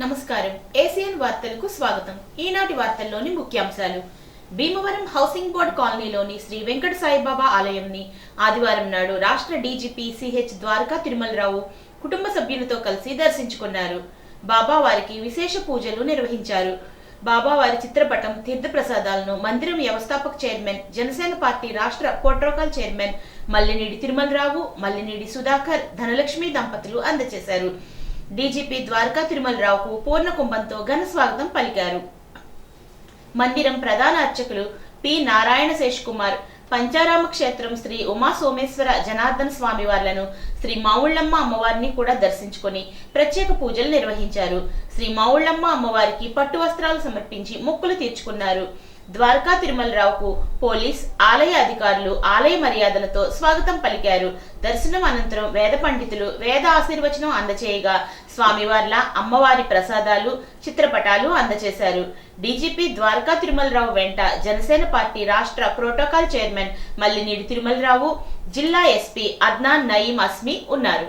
నమస్కారం. ఏసియన్ వార్తలకు స్వాగతం. ఈనాటి వార్తల్లోని ముఖ్యాంశాలు. భీమవరం హౌసింగ్ బోర్డు కాలనీలోని శ్రీ వెంకట సాయిబాబా ఆలయంని ఆదివారం నాడు రాష్ట్ర డీజీపీ సిహెచ్ ద్వారకా తిరుమలరావు కుటుంబ సభ్యులతో కలిసి దర్శించుకున్నారు. బాబా వారికి విశేష పూజలు నిర్వహించారు. బాబా వారి చిత్రపటం, తీర్థప్రసాదాలను మందిరం వ్యవస్థాపక చైర్మన్, జనసేన పార్టీ రాష్ట్ర ప్రోటోకాల్ చైర్మన్ మల్లినేడి తిరుమలరావు, మల్లినేడి సుధాకర్, ధనలక్ష్మి దంపతులు అందజేశారు. డీజీపీ ద్వారకా తిరుమలరావుకు పూర్ణ కుంభంతో ఘన స్వాగతం పలికారు. మందిరం ప్రధాన అర్చకులు పి నారాయణ శేష్ కుమార్ పంచారామ క్షేత్రం శ్రీ ఉమా సోమేశ్వర జనార్దన స్వామి వార్లను, శ్రీ మావుళ్ళమ్మ అమ్మవారిని కూడా దర్శించుకొని ప్రత్యేక పూజలు నిర్వహించారు. శ్రీ మావుళ్ళమ్మ అమ్మవారికి పట్టు వస్త్రాలు సమర్పించి మొక్కులు తీర్చుకున్నారు. ద్వారకా తిరుమలరావుకు పోలీస్, ఆలయ అధికారులు ఆలయ మర్యాదలతో స్వాగతం పలికారు. దర్శనం అనంతరం వేద పండితులు వేద ఆశీర్వచనం అందచేయగా స్వామివార్ల, అమ్మవారి ప్రసాదాలు, చిత్రపటాలు అందజేశారు. డీజీపీ ద్వారకా తిరుమలరావు వెంట జనసేన పార్టీ రాష్ట్ర ప్రోటోకాల్ చైర్మన్ మల్లినేడి తిరుమలరావు, జిల్లా ఎస్పీ అద్నాన్ నయీం అస్మి ఉన్నారు.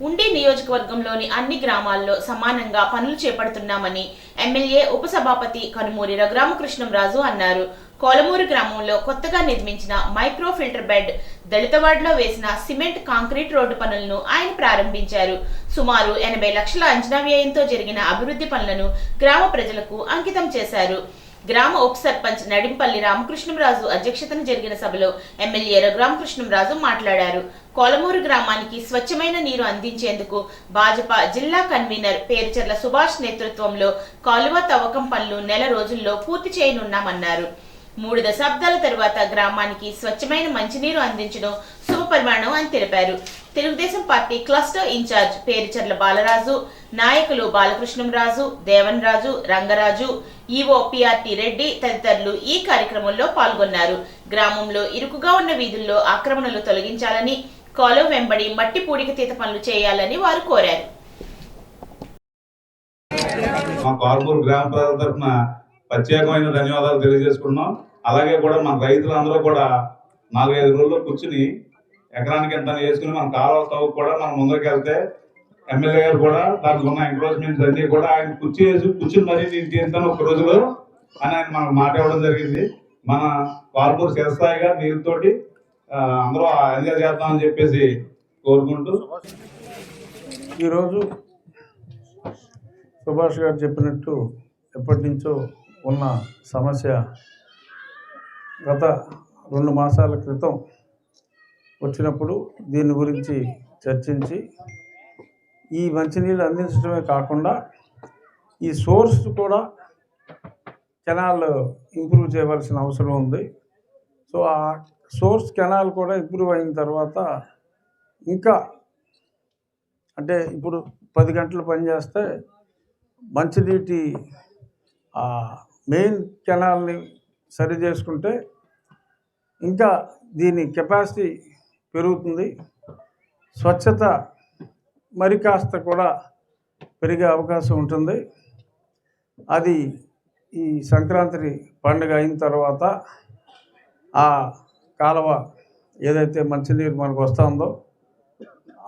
ఉండి నియోజకవర్గంలోని అన్ని గ్రామాల్లో సమానంగా పనులు చేపడుతున్నామని ఎమ్మెల్యే ఉపసభాపతి కనుమూరి రఘురామకృష్ణంరాజు అన్నారు. కోలమూరు గ్రామంలో కొత్తగా నిర్మించిన మైక్రో ఫిల్టర్ బెడ్, దళితవాడలో వేసిన సిమెంట్ కాంక్రీట్ రోడ్డు పనులను ఆయన ప్రారంభించారు. సుమారు 80 లక్షల అంచనా వ్యయంతో జరిగిన అభివృద్ధి పనులను గ్రామ ప్రజలకు అంకితం చేశారు. గ్రామ ఉప సర్పంచ్ నడింపల్లి రామకృష్ణంరాజు అధ్యక్షతన జరిగిన సభలో ఎమ్మెల్యే రఘురామకృష్ణంరాజు మాట్లాడారు. కోలమూరు గ్రామానికి స్వచ్ఛమైన నీరు అందించేందుకు భాజపా జిల్లా కన్వీనర్ పేరుచెర్ల సుభాష్ నేతృత్వంలో కాలువ తవ్వకం పనులు నెల రోజుల్లో పూర్తి చేయనున్నామన్నారు. 3 దశాబ్దాల తరువాత గ్రామానికి స్వచ్ఛమైన మంచినీరు అందించడం శుభపరిమాణం అని తెలిపారు. Telugu Desam party cluster incharge Perucherla Balaraju, నాయకులు బాలకృష్ణంరాజు, దేవన్ రాజు, రంగరాజు, ఈవో పిఆర్టీ రెడ్డి తదితరులు ఈ కార్యక్రమంలో పాల్గొన్నారు. గ్రామంలో ఇరుకుగా ఉన్న వీధుల్లో ఆక్రమణలు తొలగించాలని, కాలువ వెంబడి మట్టి పూడిక తీత పనులు చేయాలని వారు కోరారు. ప్రత్యేకమైన ధన్యవాదాలు తెలియజేసుకున్నాం. అలాగే కూడా మన రైతులందరూ కూడా 4-5 రోజుల్లో కూర్చుని ఎకరానికి ఎంత వేసుకుని మన కాలువ తవ్వు కూడా మనం ముందరికి వెళ్తే ఎమ్మెల్యే గారు కూడా దానికి ఉన్న ఎంక్రోచ్మెంట్స్ అన్ని కూడా ఆయన కూర్చుని మరీ నేను చేస్తాను ఒక రోజులో అని ఆయన మనకు మాట ఇవ్వడం జరిగింది. మన కార్పూర్ శిరస్థాయిగా నీరుతోటి అందరూ ఎంజాయ్ చేద్దామని చెప్పేసి కోరుకుంటూ, ఈరోజు సుభాష్ గారు చెప్పినట్టు ఎప్పటి నుంచో ఉన్న సమస్య గత 2 మాసాల క్రితం వచ్చినప్పుడు దీని గురించి చర్చించి ఈ మంచినీళ్ళు అందించడమే కాకుండా ఈ సోర్స్ కూడా కెనాల్ ఇంప్రూవ్ చేయవలసిన అవసరం ఉంది. సో ఆ సోర్స్ కెనాల్ కూడా ఇంప్రూవ్ అయిన తర్వాత ఇంకా అంటే ఇప్పుడు 10 గంటలు పనిచేస్తే మంచినీటి మెయిన్ కెనాల్ని సరి చేసుకుంటే ఇంకా దీని కెపాసిటీ పెరుగుతుంది. స్వచ్ఛత మరి కాస్త కూడా పెరిగే అవకాశం ఉంటుంది. అది ఈ సంక్రాంతి పండుగ అయిన తర్వాత ఆ కాలువ ఏదైతే మంచినీరు మనకు వస్తుందో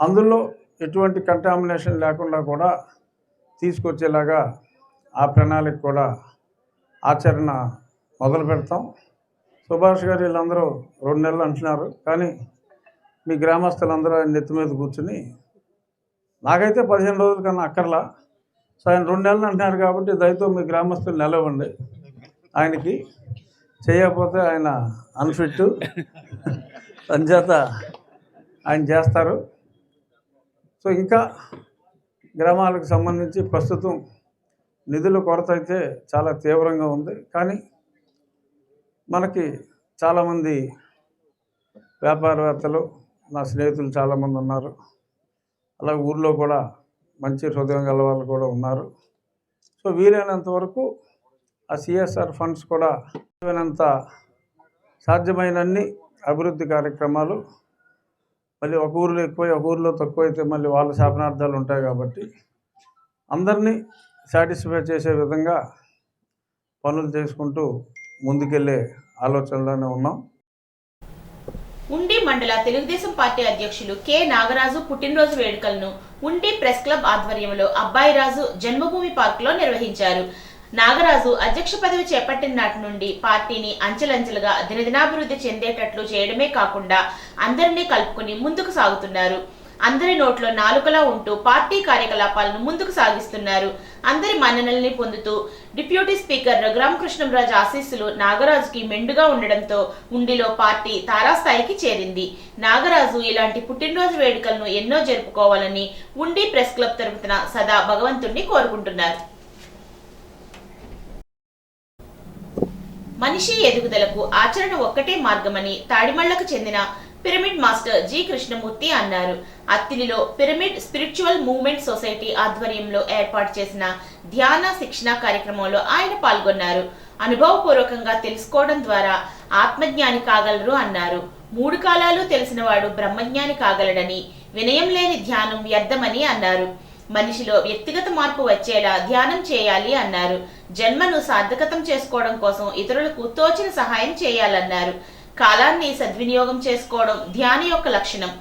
అందులో ఎటువంటి కంటామినేషన్ లేకుండా కూడా తీసుకొచ్చేలాగా ఆ ప్రణాళిక కూడా ఆచరణ మొదలు పెడతాం. సుభాష్ గారు వీళ్ళందరూ 2 నెలలు అంటున్నారు, కానీ మీ గ్రామస్తులందరూ ఆయన నెత్తి మీద కూర్చుని నాకైతే 15 రోజుల కన్నా అక్కర్లా, సో ఆయన 2 నెలలు అంటున్నారు కాబట్టి దయతో మీ గ్రామస్తులు నిలవండి. ఆయనకి చేయకపోతే ఆయన అన్ఫిట్ అంచేత ఆయన చేస్తారు. సో ఇంకా గ్రామాలకు సంబంధించి ప్రస్తుతం నిధుల కొరత అయితే చాలా తీవ్రంగా ఉంది. కానీ మనకి చాలామంది వ్యాపారవేత్తలు, నా స్నేహితులు చాలామంది ఉన్నారు. అలాగే ఊర్లో కూడా మంచి హృదయం గల వాళ్ళు కూడా ఉన్నారు. సో వీలైనంత వరకు ఆ సిఎస్ఆర్ ఫండ్స్ కూడా వీలైనంత సాధ్యమైనన్ని అభివృద్ధి కార్యక్రమాలు, మళ్ళీ ఒక ఊరిలో ఎక్కువ ఒక ఊరిలో తక్కువ అయితే మళ్ళీ వాళ్ళ శాపనార్థాలు ఉంటాయి కాబట్టి అందరినీ సాటిస్ఫై చేసే విధంగా పనులు చేసుకుంటూ ముందుకెళ్ళే ఆలోచనలోనే ఉన్నాం. ఉండి మండల తెలుగుదేశం పార్టీ అధ్యక్షులు కె నాగరాజు పుట్టినరోజు వేడుకలను ఉండి ప్రెస్ క్లబ్ ఆధ్వర్యంలో అబ్బాయిరాజు జన్మభూమి పార్కులో నిర్వహించారు. నాగరాజు అధ్యక్ష పదవి చేపట్టిన నాటి నుండి పార్టీని అంచెలంచెలుగా దినదినాభివృద్ధి చెందేటట్లు చేయడమే కాకుండా అందరినీ కలుపుకుని ముందుకు సాగుతున్నారు. అందరి నోట్లో నాలుకలా ఉంటూ పార్టీ కార్యకలాపాలను ముందుకు సాగిస్తున్నారు. అందరి మన్ననల్ని పొందుతూ డిప్యూటీ స్పీకర్ రఘురామకృష్ణంరాజు ఆశీస్సులు నాగరాజుకి మెండుగా ఉండడంతో ఉండిలో పార్టీ తారాస్థాయికి చేరింది. నాగరాజు ఇలాంటి పుట్టినరోజు వేడుకలను ఎన్నో జరుపుకోవాలని ఉండి ప్రెస్ క్లబ్ తరపున సదా భగవంతుణ్ణి కోరుకుంటున్నారు. మనిషి ఎదుగుదలకు ఆచరణ ఒక్కటే మార్గమని తాడిమళ్లకు చెందిన పిరమిడ్ మాస్టర్ జి కృష్ణమూర్తి అన్నారు. అత్తిలిలో పిరమిడ్ స్పిరిచువల్ మూవ్మెంట్ సొసైటీ ఆధ్వర్యంలో ఏర్పాటు చేసిన ధ్యాన శిక్షణ కార్యక్రమంలో ఆయన పాల్గొన్నారు. అనుభవపూర్వకంగా తెలుసుకోవడం ద్వారా ఆత్మజ్ఞాని కాగలరు అన్నారు. 3 కాలాలు తెలిసినవాడు బ్రహ్మజ్ఞాని కాగలడని, వినయం లేని ధ్యానం వ్యర్థమని అన్నారు. మనిషిలో వ్యక్తిగత మార్పు వచ్చేలా ధ్యానం చేయాలి అన్నారు. జన్మను సార్థకతం చేసుకోవడం కోసం ఇతరులకు తోచిన సహాయం చేయాలన్నారు. కాలాన్ని సద్వినియోగం చేసుకోవడం ధ్యాన యొక్క లక్షణం.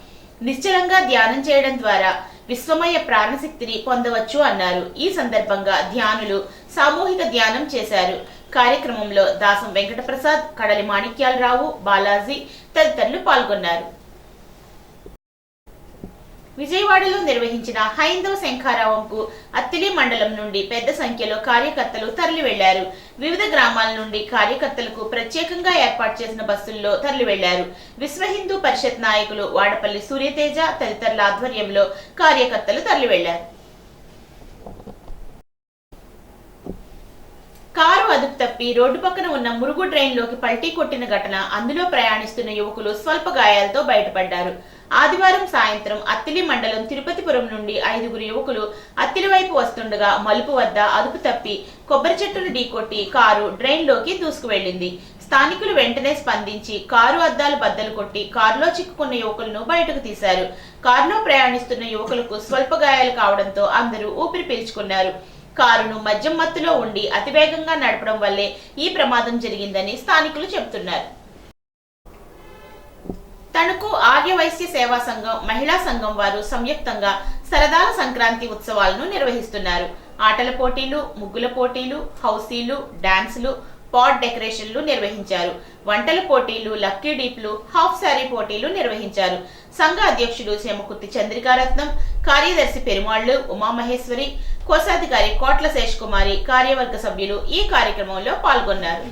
నిశ్చలంగా ధ్యానం చేయడం ద్వారా విశ్వమయ ప్రాణశక్తిని పొందవచ్చు అన్నారు. ఈ సందర్భంగా ధ్యానులు సామూహిక ధ్యానం చేశారు. కార్యక్రమంలో దాసం వెంకటప్రసాద్, కడలి మాణిక్యాలరావు, బాలాజీ తదితరులు పాల్గొన్నారు. విజయవాడలో నిర్వహించిన హైందవ శంఖారావంకు అత్తిలి మండలం నుండి పెద్ద సంఖ్యలో కార్యకర్తలు తరలి వెళ్లారు. వివిధ గ్రామాల నుండి కార్యకర్తలకు ప్రత్యేకంగా ఏర్పాటు చేసిన బస్సుల్లో తరలి వెళ్లారు. విశ్వ హిందూ పరిషత్ నాయకులు వాడపల్లి సూర్యతేజ తదితరుల ఆధ్వర్యంలో కార్యకర్తలు తరలి వెళ్లారు. కారు అదుపు తప్పి రోడ్డు పక్కన ఉన్న మురుగు డ్రైన్లోకి పల్టీ కొట్టిన ఘటన. అందులో ప్రయాణిస్తున్న యువకులు స్వల్ప గాయాలతో బయటపడ్డారు. ఆదివారం సాయంత్రం అత్తిలి మండలం తిరుపతిపురం నుండి 5గురు యువకులు అత్తిలి వైపు వస్తుండగా మలుపు వద్ద అదుపు తప్పి కొబ్బరి చెట్టును ఢీకొట్టి కారు డ్రైన్లోకి దూసుకువెళ్లింది. స్థానికులు వెంటనే స్పందించి కారు అద్దాలు బద్దలు కొట్టి కారులో చిక్కుకున్న యువకులను బయటకు తీశారు. కారులో ప్రయాణిస్తున్న యువకులకు స్వల్ప గాయాలు కావడంతో అందరూ ఊపిరి పీల్చుకున్నారు. కారును మద్యం మత్తులో ఉండి అతివేగంగా నడపడం వల్లే ఈ ప్రమాదం జరిగిందని స్థానికులు చెబుతున్నారు. తణుకు ఆర్య వైశ్య సేవా సంఘం, మహిళా సంఘం వారు సంయుక్తంగా సరదాల సంక్రాంతి ఉత్సవాలను నిర్వహిస్తున్నారు. ఆటల పోటీలు, ముగ్గుల పోటీలు, హౌసీలు, డాన్సులు, పాట్ డెకరేషన్లు నిర్వహించారు. వంటల పోటీలు, లక్కీ డీప్లు, హాఫ్ శారీ పోటీలు నిర్వహించారు. సంఘ అధ్యక్షుడు శేమకుర్తి చంద్రికారత్నం, కార్యదర్శి పెరుమాళ్లు ఉమామహేశ్వరి, కోశాధికారి కోట్ల శేషకుమారి, కార్యవర్గ సభ్యులు ఈ కార్యక్రమంలో పాల్గొన్నారు.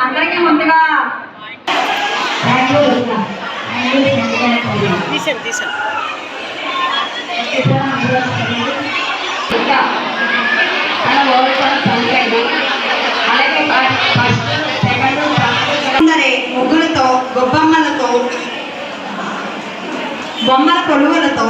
అందరికీ ముందుగా ముగ్గులతో, గొబ్బమ్మలతో, బొమ్మల కొలువులతో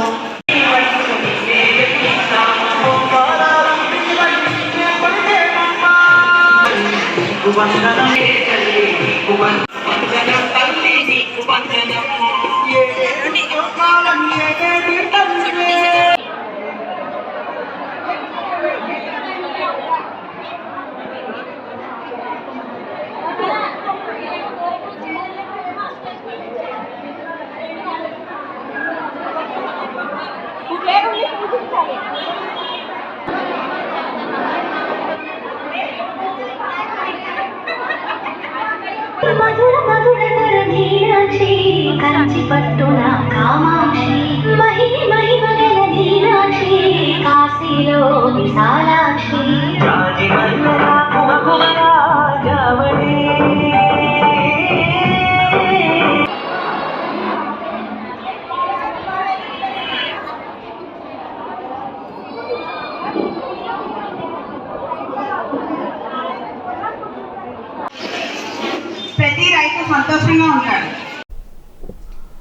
మధుర మధుర మీనాక్షి కంచి పట్టున కామాక్షి మహి మహిమగల మీనాక్షి కాశీలో విశాలాక్షి ప్రతి రైతు సంతోషంగా ఉంటాడు.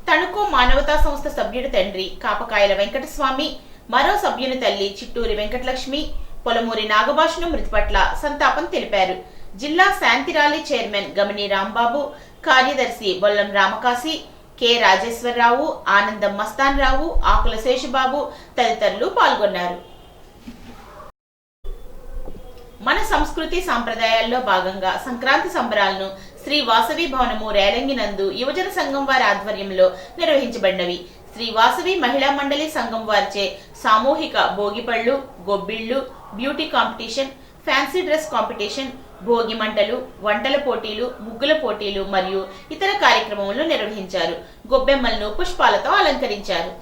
తణుకు మానవతా సంస్థ సభ్యుడి తండ్రి కాపకాయల వెంకటస్వామి, మరో సభ్యుని తల్లి చిట్టూరి వెంకటలక్ష్మి, పొలమూరి నాగభాషను మృతి పట్ల సంతాపం తెలిపారు. జిల్లా శాంతి ర్యాలీ చైర్మన్ గమని రాంబాబు, కార్యదర్శి బొల్లం రామకాశి, కె రాజేశ్వరరావు, ఆనందం మస్తాన్ రావు, ఆకుల శేషుబాబు తదితరులు పాల్గొన్నారు. మన సంస్కృతి సాంప్రదాయాల్లో భాగంగా సంక్రాంతి సంబరాలను శ్రీ వాసవి భవనము రేలంగి నందు యువజన సంఘం వారి ఆధ్వర్యంలో నిర్వహించబడినవి. శ్రీ వాసవి మహిళా మండలి సంఘం వారిచే సామూహిక భోగిపళ్ళు, గొబ్బిళ్లు, beauty competition, fancy dress competition, Bhogi మంటలు, వంటల పోటీలు, ముగ్గుల పోటీలు మరియు ఇతర కార్యక్రమాలను నిర్వహించారు. గొబ్బెమ్మలను పుష్పాలతో అలంకరించారు.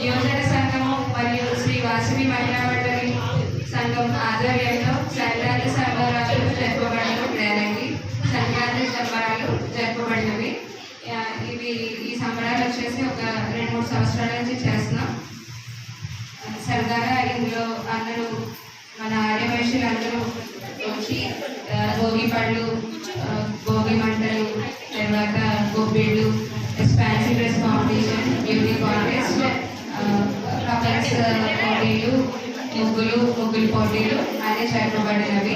యువజన సంఘము మరియు శ్రీ వాసవి మహిళా మండలి సంఘం ఆధ్వర్యంలో సంక్రాంతి సంబరాలు జరపబడిన రేలంగి సంక్రాంతి సంబరాలు జరపబడినవి. ఈ సంబరాలు వచ్చేసి ఒక 2-3 సంవత్సరాల నుంచి చేస్తున్నాం. సరదాగా ఇందులో అందరూ మన ఆర్యవైశ్యులు అందరూ వచ్చి భోగి పళ్ళు, భోగి మంటలు, తర్వాత గొబ్బిళ్ళు, fancy dress competition, beauty contest, couples పోటీలు, ముగ్గులు పోటీలు అన్నీ జరపబడినవి.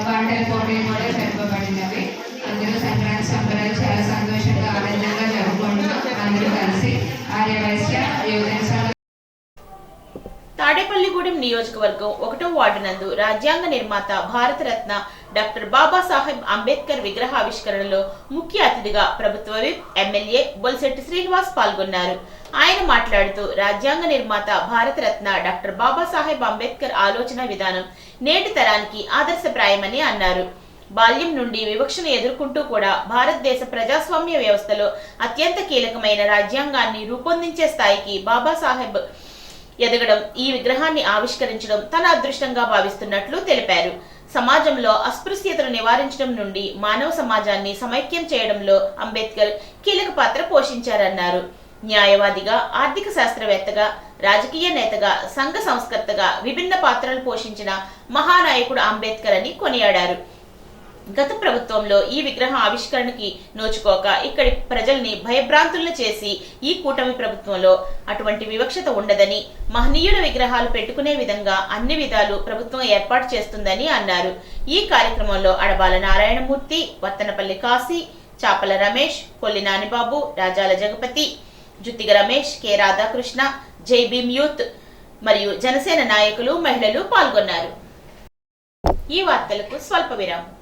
వంటల పోటీలు కూడా జరపబడినవి. అందరూ సంక్రాంతి సంబరాలు చాలా సంతోషంగా ఆనందంగా జరుపుకుంటున్నాం. అందరూ కలిసి ఆర్యవైశ్య యువజన సంఘం తాడేపల్లిగూడెం నియోజకవర్గం 1వ వార్డు నందు రాజ్యాంగ నిర్మాత భారతరత్న డాక్టర్ బాబాసాహెబ్ అంబేద్కర్ విగ్రహావిష్కరణలో ముఖ్య అతిథిగా ప్రభుత్వ విప్ ఎమ్మెల్యే బొల్శెట్టి శ్రీనివాస్ పాల్గొన్నారు. ఆయన మాట్లాడుతూ రాజ్యాంగ నిర్మాత భారతరత్న డాక్టర్ బాబాసాహెబ్ అంబేద్కర్ ఆలోచన విధానం నేటి తరానికి ఆదర్శప్రాయమని అన్నారు. బాల్యం నుండి వివక్షను ఎదుర్కొంటూ కూడా భారతదేశ ప్రజాస్వామ్య వ్యవస్థలో అత్యంత కీలకమైన రాజ్యాంగాన్ని రూపొందించే స్థాయికి బాబాసాహెబ్ ఎదగడం, ఈ విగ్రహాన్ని ఆవిష్కరించడం తన అదృష్టంగా భావిస్తున్నట్లు తెలిపారు. సమాజంలో అస్పృశ్యతను నివారించడం నుండి మానవ సమాజాన్ని సమైక్యం చేయడంలో అంబేద్కర్ కీలక పాత్ర పోషించారన్నారు. న్యాయవాదిగా, ఆర్థిక శాస్త్రవేత్తగా, రాజకీయ నేతగా, సంఘ సంస్కర్తగా విభిన్న పాత్రలు పోషించిన మహానాయకుడు అంబేద్కర్ అని కొనియాడారు. గత ప్రభుత్వంలో ఈ విగ్రహ ఆవిష్కరణకి నోచుకోక ఇక్కడి ప్రజల్ని భయభ్రాంతులను చేసి ఈ కూటమి ప్రభుత్వంలో అటువంటి వివక్షత ఉండదని, మహనీయుల విగ్రహాలు పెట్టుకునే విధంగా అన్ని విధాలు ప్రభుత్వం ఏర్పాటు చేస్తుందని అన్నారు. ఈ కార్యక్రమంలో అడబాల నారాయణమూర్తి, వత్తనపల్లి కాశీ, చాపల రమేష్, కొల్లి నానిబాబు, రాజాల జగపతి, జుత్తిగ రమేష్, కె రాధాకృష్ణ, జై భీమ్ యూత్ మరియు జనసేన నాయకులు, మహిళలు పాల్గొన్నారు. ఈ వార్తలకు స్వల్ప విరామం.